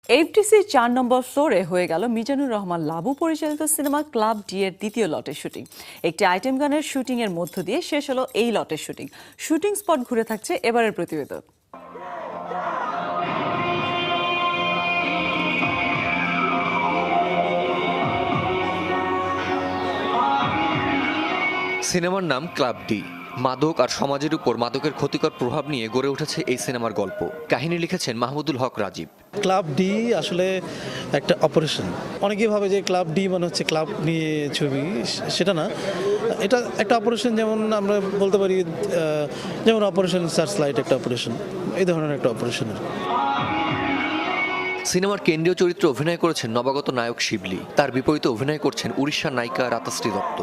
FDC ৪ নম্বর ফ্লোরে হয়ে গেল মিজানুর রহমান লাবু পরিচালিত সিনেমা ক্লাব ডি এর দ্বিতীয় লটের শুটিং। একটি আইটেম গানের শুটিং এর মধ্য দিয়ে শেষ হলো এই লটের শুটিং। শুটিং স্পট ঘুরে থাকছে এবারের প্রতিবেদন। সিনেমার নাম ক্লাব ডি। মাদক আর সমাজের উপর মাদকের ক্ষতিকর প্রভাব নিয়ে গড়ে উঠেছে এই সিনেমার গল্প। কাহিনী লিখেছেন মাহমুদুল হক রাজীব। ক্লাব ডি আসলে একটা অপারেশন। অনেকেই ভাবে যে ক্লাব ডি মানে হচ্ছে ক্লাব নিয়ে ছবি, সেটা না। এটা একটা অপারেশন, যেমন আমরা বলতে পারি যেমন অপারেশন সার্চ লাইট একটা অপারেশন, এই ধরনের একটা অপারেশনের। সিনেমার কেন্দ্রীয় চরিত্রে অভিনয় করেছেন নবাগত নায়ক শিবলি। তার বিপরীতে অভিনয় করছেন উড়িষ্যার নায়িকা রাতাশ্রী দত্ত।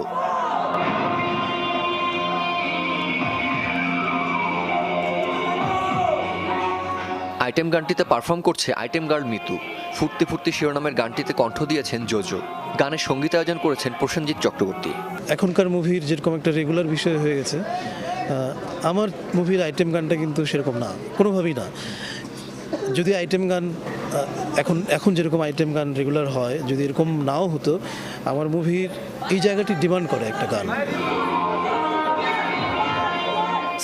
আইটেম গানটিতে পারফর্ম করছে আইটেম গার্ল মিতু। ফুর্তি ফুর্তি শিরোনামের গানটিতে কণ্ঠ দিয়েছেন জোজো। গানের সঙ্গীতায়োজন করেছেন প্রসেনজিৎ চক্রবর্তী। এখনকার মুভির যেরকম একটা রেগুলার বিষয় হয়ে গেছে, আমার মুভির আইটেম গানটা কিন্তু সেরকম না, কোনোভাবেই না। যদি আইটেম গান এখন যেরকম আইটেম গান রেগুলার হয়, যদি এরকম নাও হতো, আমার মুভির এই জায়গাটি ডিমান্ড করে একটা গান।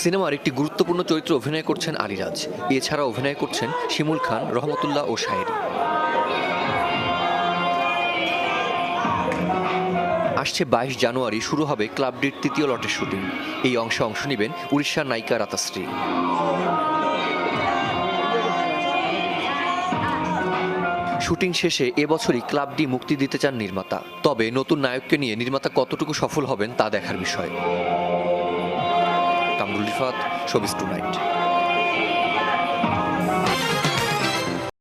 সিনেমার একটি গুরুত্বপূর্ণ চরিত্রে অভিনয় করছেন আলিরাজ। এছাড়া অভিনয় করছেন শিমুল খান, রহমতুল্লাহ ও শায়েরি। আসছে 22 জানুয়ারি শুরু হবে ক্লাব ডির তৃতীয় লটের শুটিং। এই অংশে অংশ নেবেন উড়িষ্যার নায়িকা রাতাশ্রী। শুটিং শেষে এবছরই ক্লাব ডি মুক্তি দিতে চান নির্মাতা। তবে নতুন নায়ককে নিয়ে নির্মাতা কতটুকু সফল হবেন তা দেখার বিষয়। Kamrul Rifat, showbiz tonight.